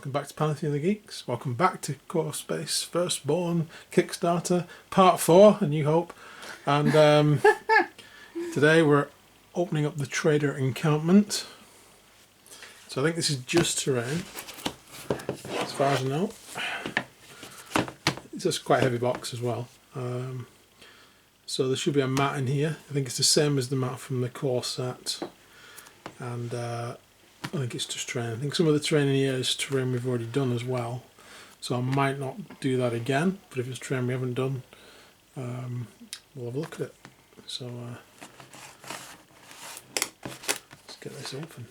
Welcome back to Pantheon of the Geeks. Welcome back to Core Space Firstborn Kickstarter Part 4, A New Hope. And today we're opening up the Trader Encampment. So I think this is just terrain, as far as I know. It's just quite a heavy box as well. So there should be a mat in here. I think it's the same as the mat from the core set. And I think it's just terrain. I think some of the terrain in here is terrain we've already done as well. So I might not do that again, but if it's terrain we haven't done, we'll have a look at it. So let's get this open.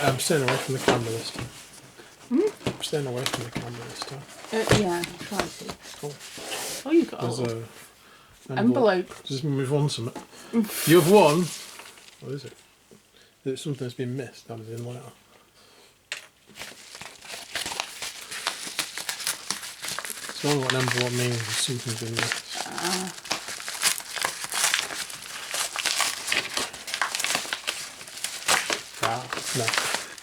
I'm staying away from the camera this time. I'm staying away from the camera this time. Yeah, try to. Oh, Oh, you've got there's a an envelope. Does this mean we've won something? You've won? What is it? Is it something that's been missed? That was in letter. It's only what an envelope means is something's been missed. No.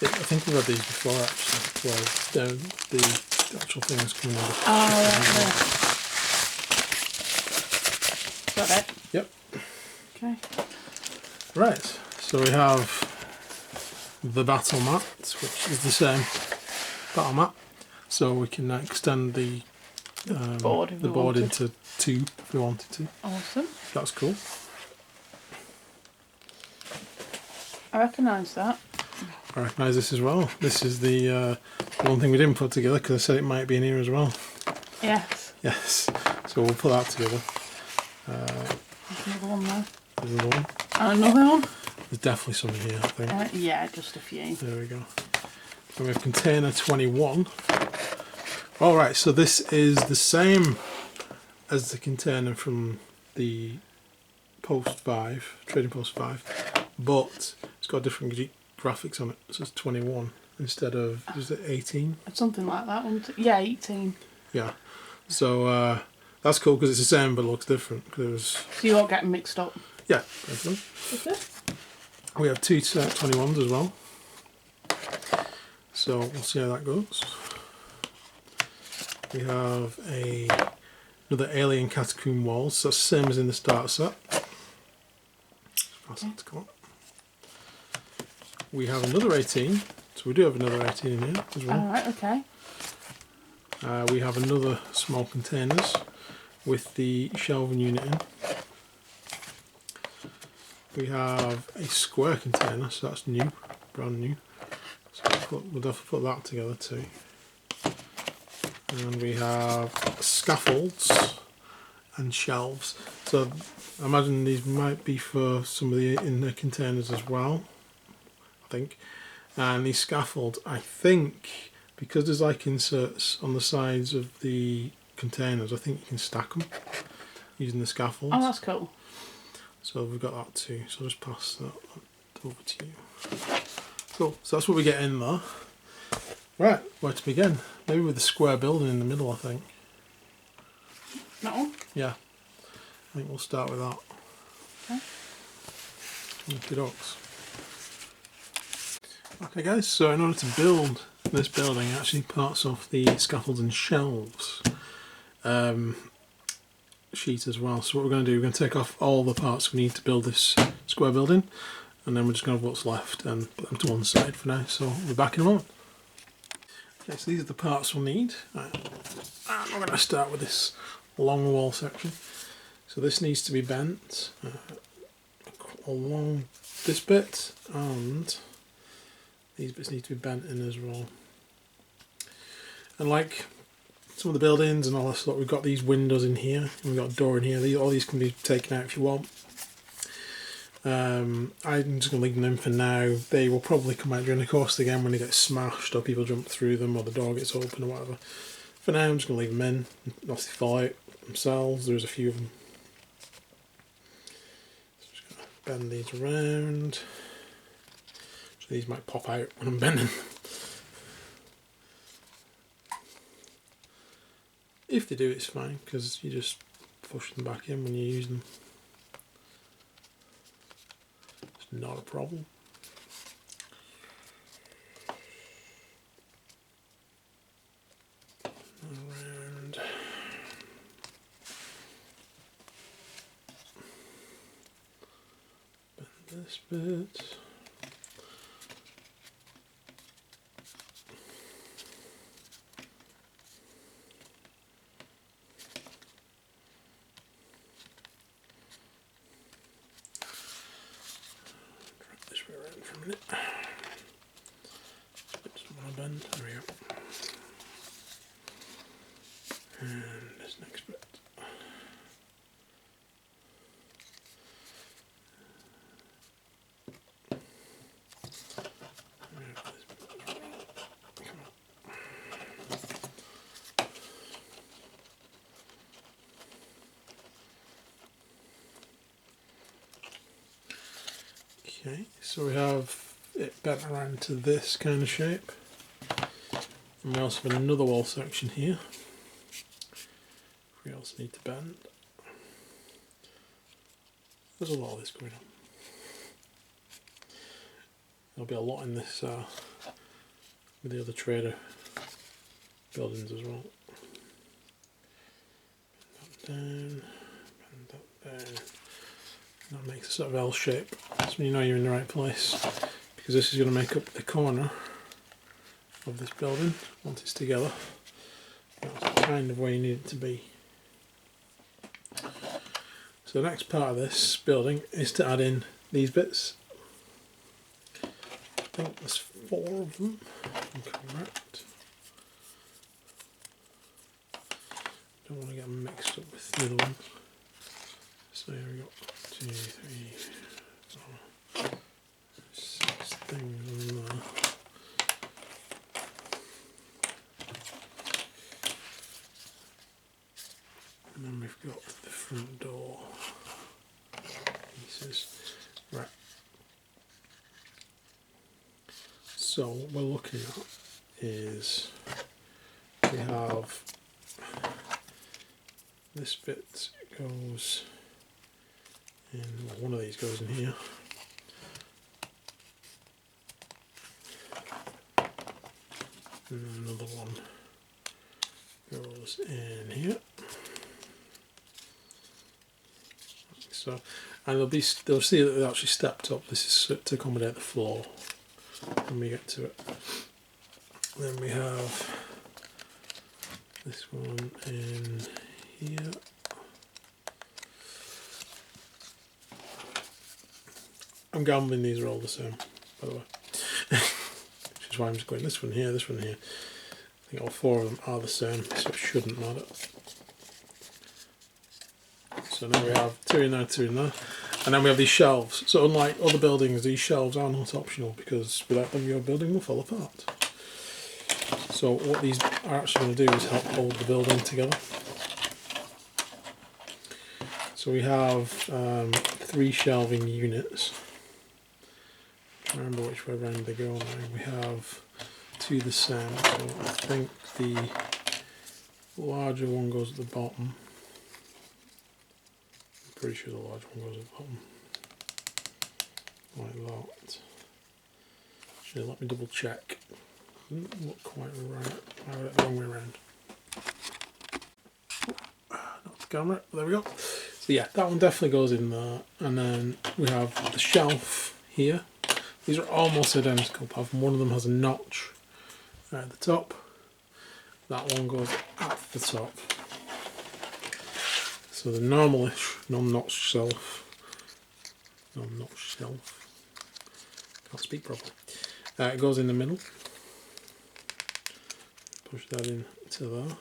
I think we've had these before actually, where the actual thing is coming out. Is that it? Yep. Okay. Right, so we have the battle mat, which is the same battle mat. So we can now extend the board into 2 if we wanted to. Awesome. That's cool. I recognise that. I recognise this as well. This is the one thing we didn't put together because I said it might be in here as well. Yes. Yes. So we'll put that together. There's another one there. There's another one. And another one. There's definitely some in here, I think. Yeah, just a few. There we go. So we have container 21. Alright, so this is the same as the container from the Post 5, Trading Post 5, but it's got different graphics on it. So it's 21 instead of, is it 18? Something like that one. Yeah, 18. Yeah. So that's cool because it's the same but it looks different. Cause So you won't get them mixed up. yeah, definitely. Okay. We have 2 set 21s as well. So we'll see how that goes. We have another alien catacomb walls. So that's the same as in the starter set. Pass that to come up. We have another 18. So we do have another 18 in here as well. Alright, okay. We have another small containers with the shelving unit in. We have a square container, so that's new, brand new. So we'll definitely put that together too. And we have scaffolds and shelves. So I imagine these might be for some of the inner containers as well, I think. And these scaffolds, I think, because there's like inserts on the sides of the containers, I think you can stack them using the scaffolds. Oh, that's cool. So we've got that too. So I'll just pass that over to you. Cool. So that's what we get in there. Right, where to begin? Maybe with the square building in the middle, I think. That one? Yeah. I think we'll start with that. Okay. Okie dokes. Okay guys, so in order to build this building, it actually parts off the scaffolds and shelves sheet as well. So what we're going to do, we're going to take off all the parts we need to build this square building, and then we're just going to have what's left and put them to one side for now. So we'll be back in a moment. Okay, so these are the parts we'll need. Right. And we're going to start with this long wall section. So this needs to be bent along this bit, and these bits need to be bent in as well. And like some of the buildings and all that stuff, we've got these windows in here, and we've got a door in here. All these can be taken out if you want. I'm just going to leave them in for now. They will probably come out during the course again when they get smashed or people jump through them or the door gets open or whatever. For now I'm just going to leave them in. Unless they fall out themselves. There's a few of them. So just going to bend these around. So these might pop out when I'm bending. If they do, it's fine, because you just push them back in when you use them. It's not a problem. Around. Bend this bit. This way around for a minute. Just want to bend. There we go. And this next bit. Come on. Okay, so we have it bent around to this kind of shape. And we also have another wall section here. We also need to bend. There's a lot of this going on. There'll be a lot in this with the other trader buildings as well. Bend that down, That makes a sort of L shape. That's when you know you're in the right place, because this is going to make up the corner of this building once it's together. That's kind of where you need it to be. So the next part of this building is to add in these bits. I think there's 4 of them, if I'm correct. Don't want to get them mixed up with the other one. So here we go. 2, 3, 4, 6 things in there. And then we've got the front door pieces. Right. So what we're looking at is we have this bit goes in, well, one of these goes in here. And then another one goes in here. So, and they'll see that they've actually stepped up. This is to accommodate the floor when we get to it. Then we have this one in here. I'm gambling these are all the same, by the way. Which is why I'm just going this one here, this one here. I think all 4 of them are the same, so it shouldn't matter. So now we have 2 in there, 2 in there. And then we have these shelves. So unlike other buildings, these shelves are not optional, because without them your building will fall apart. So what these are actually going to do is help hold the building together. So we have 3 shelving units. I remember which way around they go now. We have 2 the same. So I think the larger one goes at the bottom. I'm pretty sure the large one goes at the bottom. Like that. Actually, let me double check. Doesn't look quite right. I got it the wrong way around. Not the camera. There we go. So yeah, that one definitely goes in there. And then we have the shelf here. These are almost identical, apart from one of them has a notch at the top. That one goes at the top. So the normalish non-notch shelf. Can't speak properly. It goes in the middle. Push that in to there.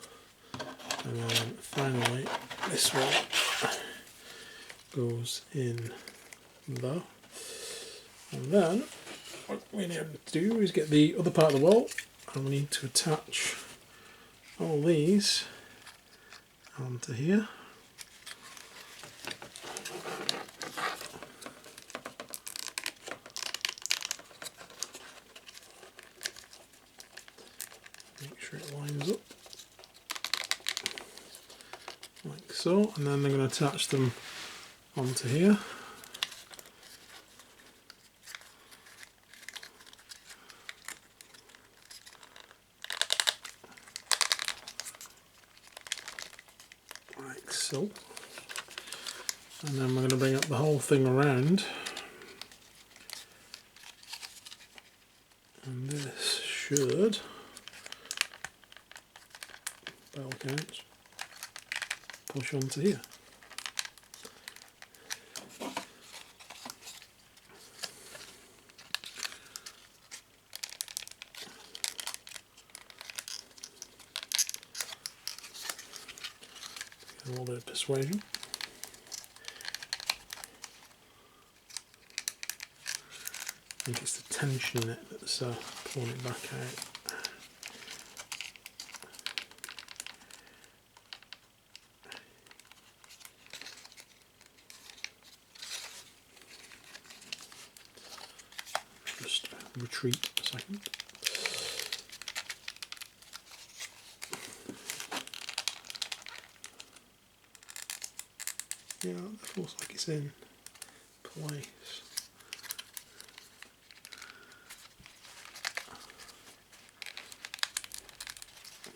And then finally, this one goes in there. And then what we need to do is get the other part of the wall, and we need to attach all these onto here. sure it lines up like so, and then I'm going to attach them onto here. Like so. And then we're going to bring up the whole thing around, and this should, by all accounts, push onto here. A little bit of persuasion. I think it's the tension in it that's pulling it back out. Just retreat a second. Yeah, that looks like it's in place.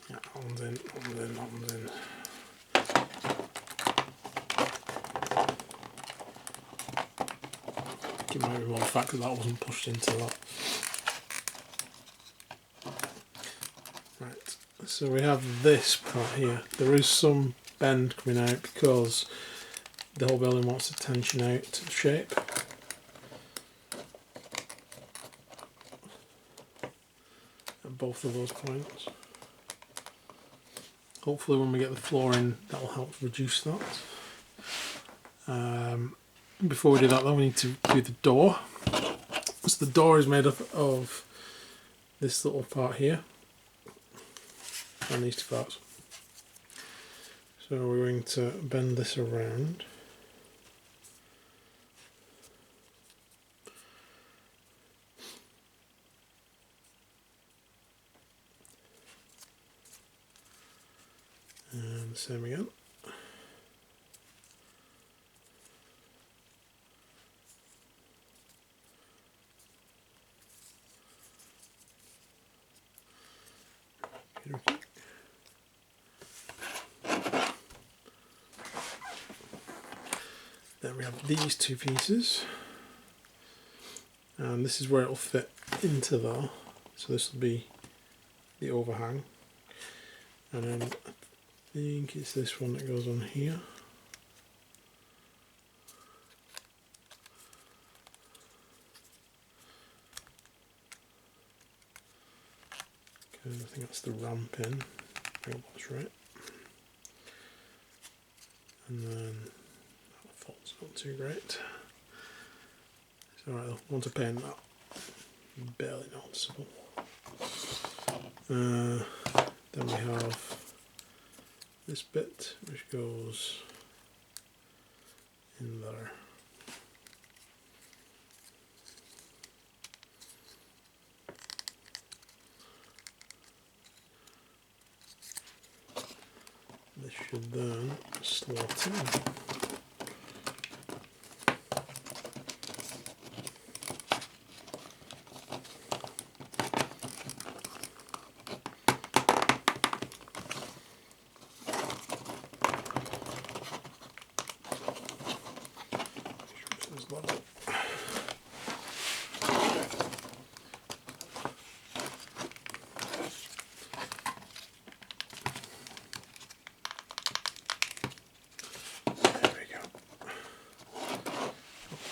Yeah, arms in, arms in, arms in. It might be more the fact that that wasn't pushed into that. Right, so we have this part here. There is some bend coming out because the whole building wants the tension out to the shape. At both of those points. Hopefully when we get the floor in, that will help reduce that. Before we do that though, we need to do the door. So the door is made up of this little part here and these two parts. So we're going to bend this around. And same again. Then we have these two pieces, and this is where it will fit into there. So this will be the overhang, and then I think it's this one that goes on here. Okay, I think that's the ramp in. I hope that's right. And then that fault's not too great. It's alright though, once I paint that, barely noticeable. Then we have this bit which goes in there. This should then slot in.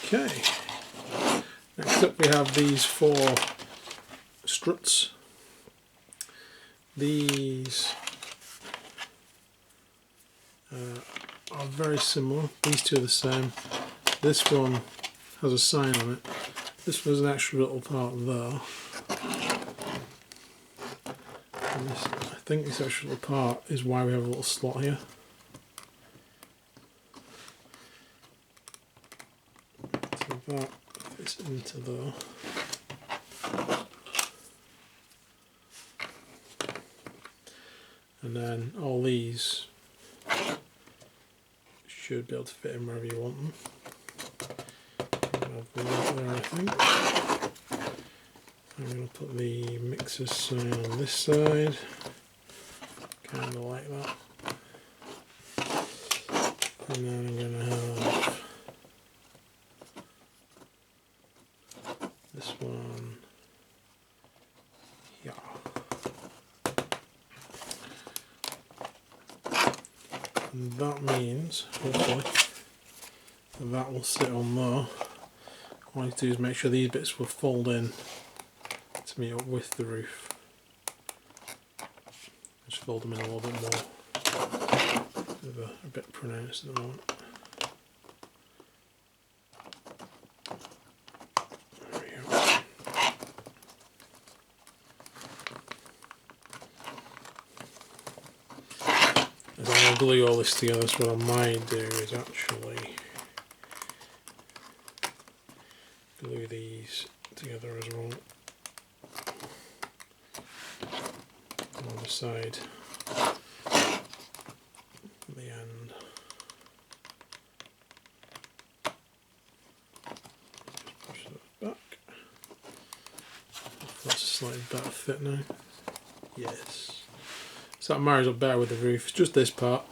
Okay, next up we have these 4 struts. These are very similar. These two are the same. This one has a sign on it. This was an extra little part there. And this, I think this extra little part is why we have a little slot here. So that fits into there. and then all these should be able to fit in wherever you want them. I'll put that there, I think. I'm going to put the mixer sign on this side, kind of like that. And then I'm going to have this one here. And that means, hopefully, that will sit on there. What I need to do is make sure these bits will fold in to meet up with the roof. Just fold them in a little bit more. They're a bit pronounced at the moment. There we go. As I'm going to glue all this together, so what I might do is actually glue these together as well on the side at the end. Just push that back. That's a slightly better fit now. Yes. So that marries up better with the roof. It's just this part.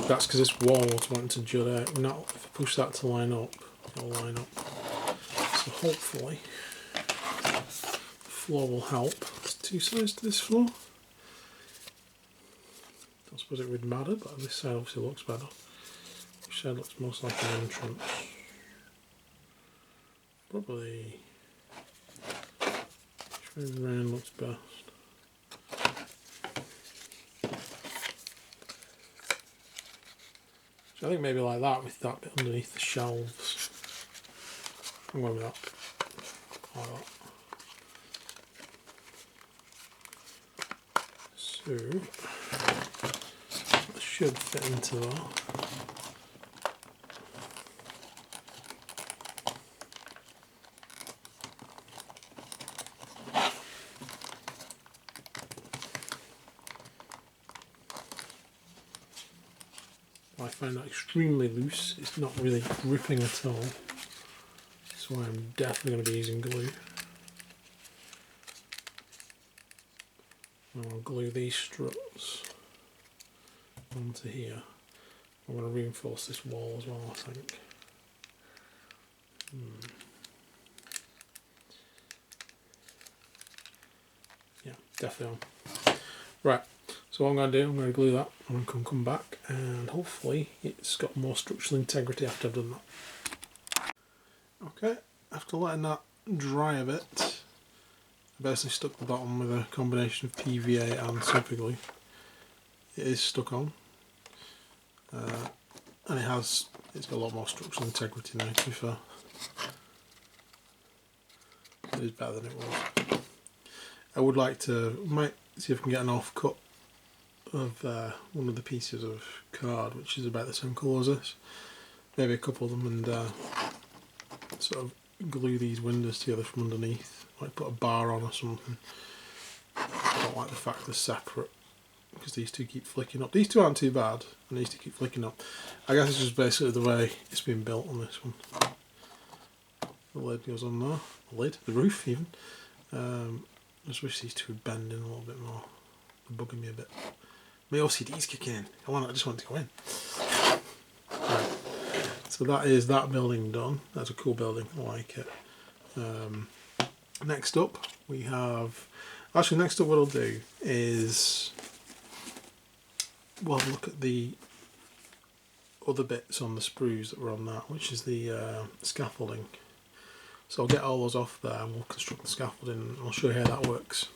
That's because this wall was wanting to jut out. Now, if I push that to line up, it'll line up. So hopefully, the floor will help. There's two sides to this floor. I suppose it would matter, but this side obviously looks better. Which side looks most like an entrance? Probably. Which way round looks best? I think maybe like that with that bit underneath the shelves. I'm going with that. Like that. So that should fit into that. I find that extremely loose. It's not really gripping at all. So I'm definitely going to be using glue. And I'll glue these struts onto here. I'm going to reinforce this wall as well, I think. Yeah, definitely on. Right. So what I'm going to do, I'm going to glue that and come back, and hopefully it's got more structural integrity after I've done that. Okay, after letting that dry a bit, I basically stuck the bottom with a combination of PVA and super glue. It is stuck on, and it's got a lot more structural integrity now, to be fair. It is better than it was. I would like to, might see if I can get an off cut of one of the pieces of card, which is about the same colour as this. Maybe a couple of them, and sort of glue these windows together from underneath, like put a bar on or something. I don't like the fact they're separate because these two keep flicking up. These two aren't too bad, and these two keep flicking up. I guess it's just basically the way it's been built on this one. The lid goes on there. The lid, the roof even. I just wish these two would bend in a little bit more. They're bugging me a bit. My OCD's kicking in. I just want it to go in. Right. So that is that building done. That's a cool building. I like it. Next up, we have. Actually, next up, what I'll do is we'll look at the other bits on the sprues that were on that, which is the scaffolding. So I'll get all those off there, and we'll construct the scaffolding, and I'll show you how that works.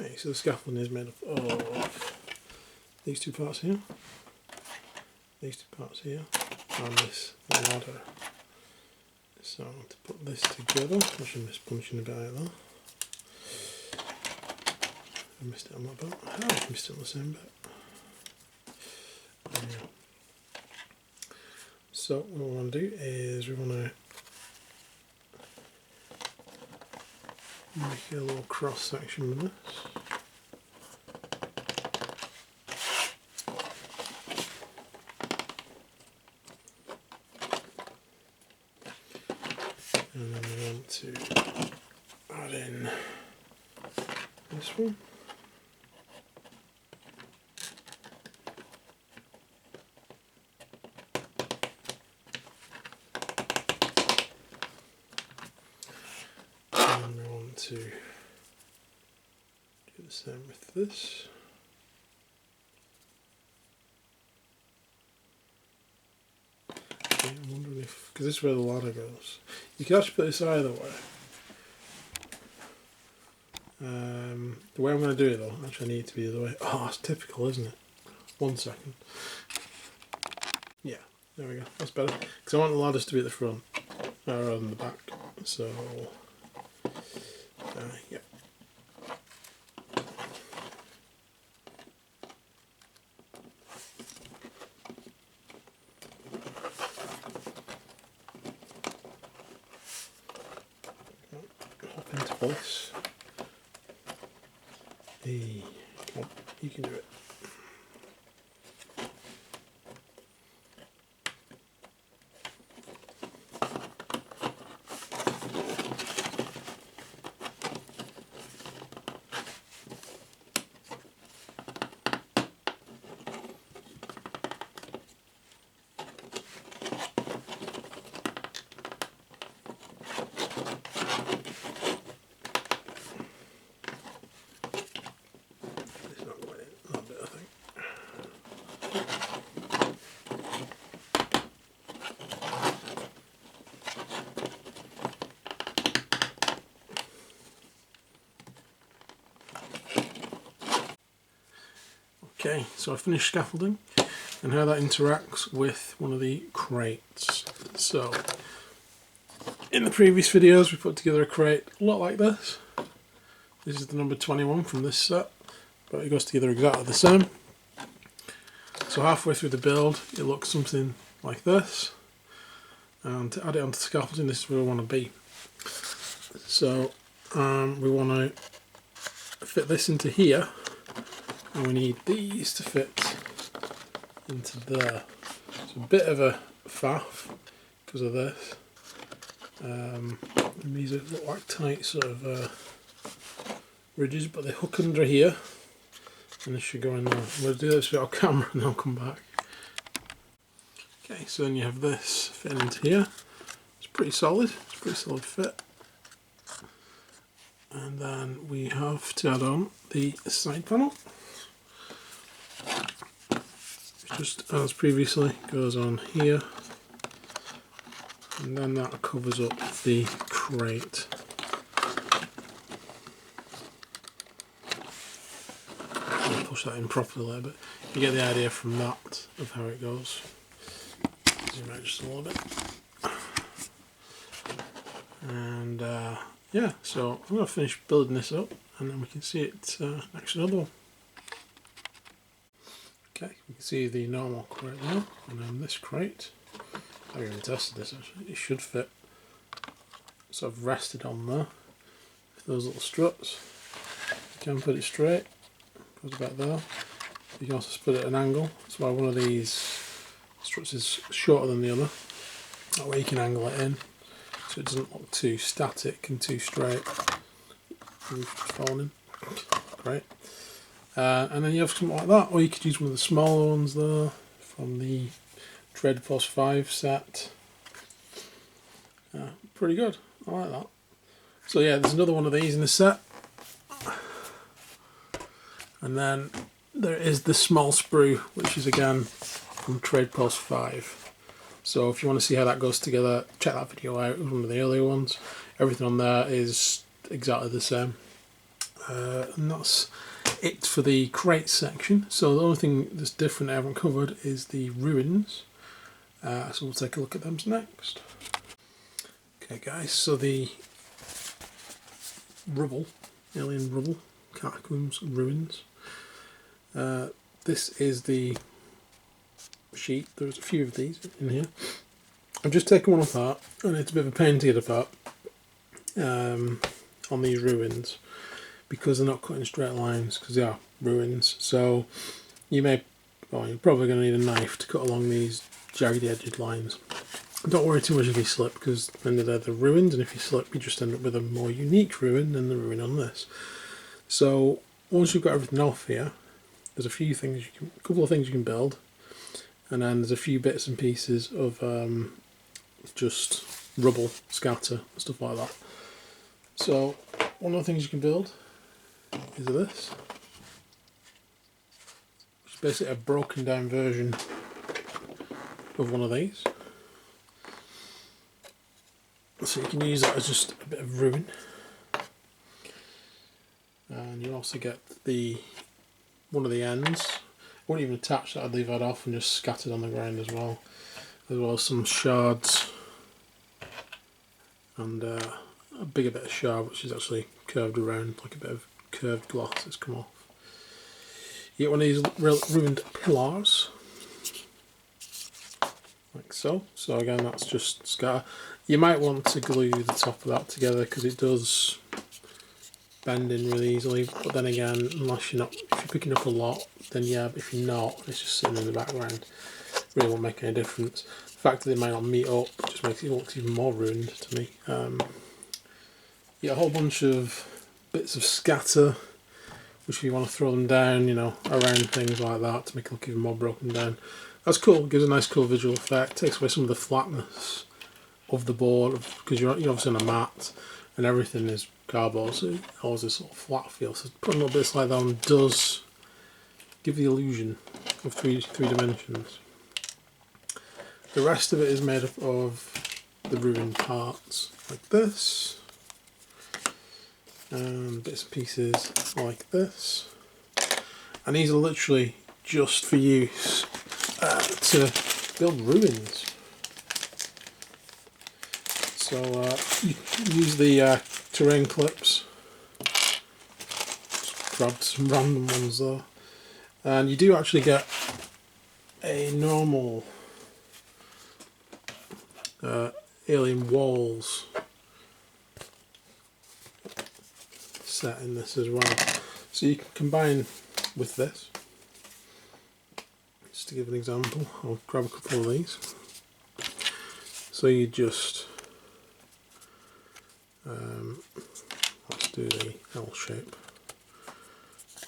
Okay, so the scaffolding is made up of these two parts here, these two parts here, and this ladder. So to put this together, I should miss punching a bit out there. I missed it on that bit. I missed it on the same bit. There we go. So what we want to do is we want to make a little cross section with this. And then we want to add in this one. And we want to do the same with this. Okay, I'm wondering if, because this is where the ladder goes. You can actually put this either way. The way I'm going to do it though, actually I need it to be the other way. Oh, that's typical, isn't it? 1 second. Yeah, there we go. That's better. Because I want the ladders to be at the front rather than the back. So, yeah. Hop into place. Hey, come on, you can do it. It's not quite in that bit, I think. Okay, so I finished scaffolding and how that interacts with one of the crates. So, in the previous videos we put together a crate a lot like this. This is the number 21 from this set, but it goes together exactly the same. So halfway through the build it looks something like this, and to add it onto the scaffolding, this is where we want to be. So we want to fit this into here, and we need these to fit into there. It's a bit of a faff because of this. And these look like tight sort of ridges, but they hook under here and this should go in there. I'm going to do this with our camera and I'll come back. Okay, so then you have this fitting into here. It's pretty solid, it's a pretty solid fit. And then we have to add on the side panel. Just as previously, goes on here, and then that covers up the crate. I'll push that in properly a little bit. You get the idea from that of how it goes. Zoom out just a little bit. And yeah, so I'm going to finish building this up and then we can see it next to another one. Okay, we can see the normal crate now, and then this crate, I haven't even tested this actually, it should fit sort of rested on there with those little struts. You can put it straight, goes about there. You can also split it at an angle, that's why one of these struts is shorter than the other, that way you can angle it in so it doesn't look too static and too straight. Falling in. Great. And then you have something like that, or you could use one of the smaller ones there from the Dread Plus 5 set. Pretty good, I like that. So yeah, there's another one of these in the set. And then there is the small sprue, which is again from Trade Plus 5. So if you want to see how that goes together, check that video out, it was one of the earlier ones. Everything on there is exactly the same. And that's it for the crate section. So the only thing that's different I haven't covered is the ruins. So we'll take a look at them next. Okay guys, so the rubble, alien rubble, catacombs, ruins. This is the sheet. There's a few of these in here. I've just taken one apart, and it's a bit of a pain to get apart on these ruins, because they're not cut in straight lines, because they are ruins. So you're probably going to need a knife to cut along these jagged edged lines. Don't worry too much if you slip, because at the end of the day they're ruins, and if you slip you just end up with a more unique ruin than the ruin on this. So once you've got everything off here, there's a couple of things you can build, and then there's a few bits and pieces of just rubble, scatter, stuff like that. So one of the things you can build is this, which is basically a broken down version of one of these. So you can use that as just a bit of ruin, and you also get one of the ends. I won't even attach that, I'd leave that off and just scattered on the ground as well as some shards, and a bigger bit of shard which is actually curved around, like a bit of curved glass that's come off. You get one of these ruined pillars, like so. So again, that's just scatter. You might want to glue the top of that together because it does bend in really easily, but then again, if you're picking up a lot, then yeah, but if you're not, it's just sitting in the background, it really won't make any difference. The fact that they might not meet up just makes it look even more ruined to me. You get a whole bunch of bits of scatter, which if you want to throw them down, around things like that to make it look even more broken down. That's cool, it gives a nice cool visual effect, takes away some of the flatness of the board, because you're obviously on a mat and everything is cardboard, so it always this sort of flat feel. So putting little bits like that on does give the illusion of three dimensions. The rest of it is made up of the ruined parts like this, and bits and pieces like this, and these are literally just for use to build ruins. So you use the terrain clips, just grabbed some random ones there, and you do actually get a normal alien walls set in this as well. So you can combine with this. Just to give an example, I'll grab a couple of these. So you just let's do the L shape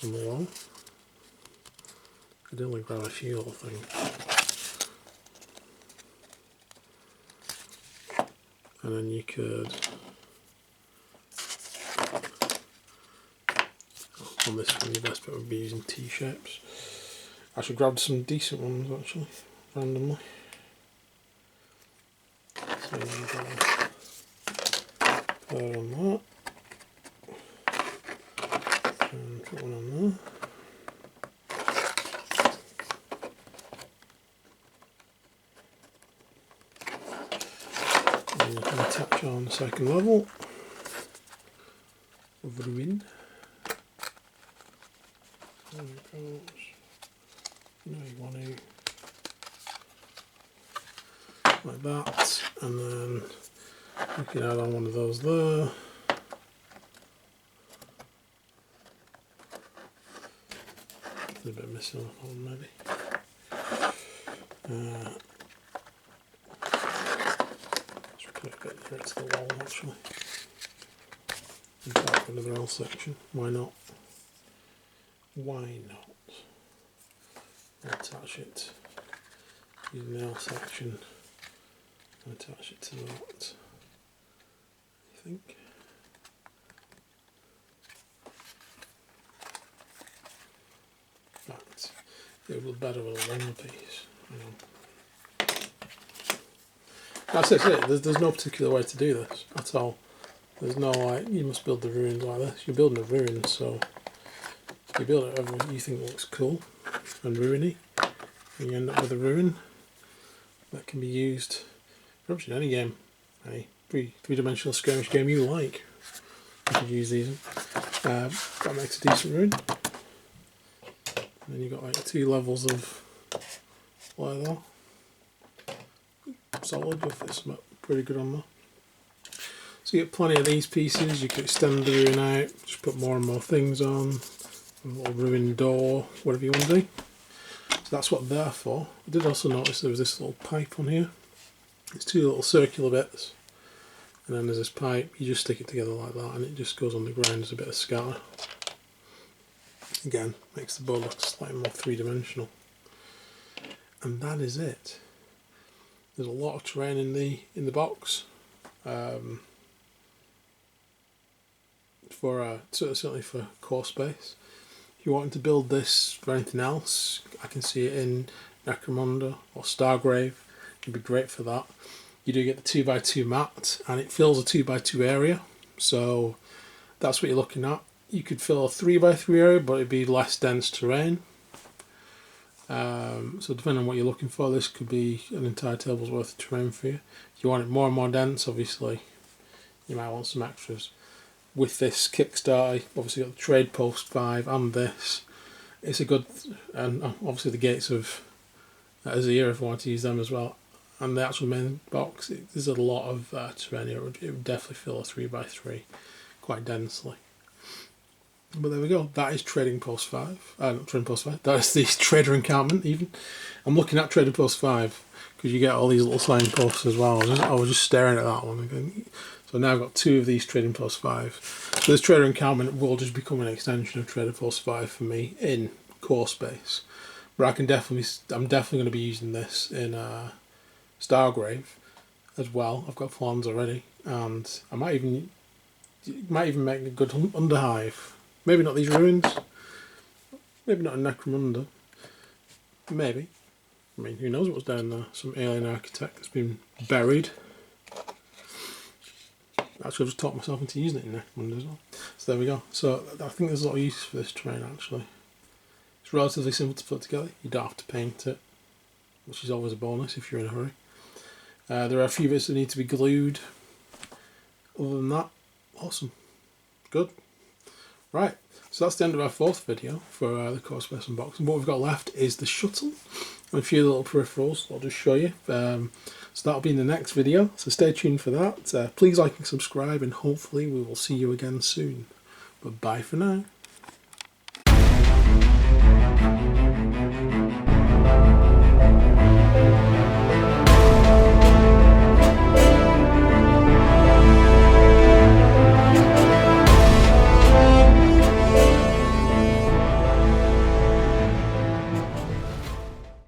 on the wall. I did only grab a few little things, and then you could, on this one, the best bit would be using T shapes. I should grab some decent ones actually, randomly. So you go there on that, and put one on there. And you can attach on the second level of ruin. There it goes. Now you want to like that, and then you can add on one of those there. There's a bit missing on that one maybe. Just put it a bit nearer to the wall actually. And back another L section. Why not? Why not? I'll attach it using the L section and attach it to that. I think. But it will look better with a longer piece. That's it. There's no particular way to do this at all. There's no like, you must build the ruins like this. You're building a ruin, so you build it however you think looks cool and ruiny, and you end up with a ruin that can be used pretty much in any game, any three-dimensional skirmish game you like. You could use these. That makes a decent ruin. And then you've got like 2 levels of leather. Solid with this, pretty good on there. So you get plenty of these pieces. You can extend the ruin out, just put more and more things on. A little ruin door, whatever you want to do. So that's what they're for. I did also notice there was this little pipe on here. It's 2 little circular bits, and then there's this pipe. You just stick it together like that, and it just goes on the ground as a bit of scatter. Again, makes the board look slightly more 3-dimensional. And that is it. There's a lot of terrain in the box. Certainly for core space. If you're wanting to build this for anything else, I can see it in Necromunda or Stargrave. It'd be great for that. You do get the 2x2 mat, and it fills a 2x2 area, so that's what you're looking at. You could fill a 3x3 area, but it'd be less dense terrain. So depending on what you're looking for, this could be an entire table's worth of terrain for you. If you want it more and more dense, obviously, you might want some extras. With this Kickstarter, obviously got the Trade Post 5 and this. It's a good, and obviously the Gates of Azir if I want to use them as well. And the actual main box, there's a lot of terrain here. It would definitely fill a 3x3 quite densely. But there we go. That is Trading Post 5. Not Trading Post 5. That is the Trader Encampment even. I'm looking at Trading Post 5 because you get all these little signposts as well. I was just staring at that one again. So now I've got 2 of these Trading Post 5. So this Trader Encampment will just become an extension of Trader Post 5 for me in core space. But I'm definitely going to be using this in Stargrave as well. I've got plans already, and I might even make a good underhive. Maybe not these ruins. Maybe not in Necromunda. Maybe. I mean, who knows what's down there? Some alien architect that's been buried. Actually, I've just talked myself into using it in Necromunda as well. So there we go. So I think there's a lot of use for this terrain actually. It's relatively simple to put together. You don't have to paint it, which is always a bonus if you're in a hurry. There are a few bits that need to be glued. Other than that, awesome. Good. Right, so that's the end of our 4th video for the core space unboxing. What we've got left is the shuttle and a few little peripherals I'll just show you. So that'll be in the next video, so stay tuned for that. Please like and subscribe, and hopefully we will see you again soon. But bye for now.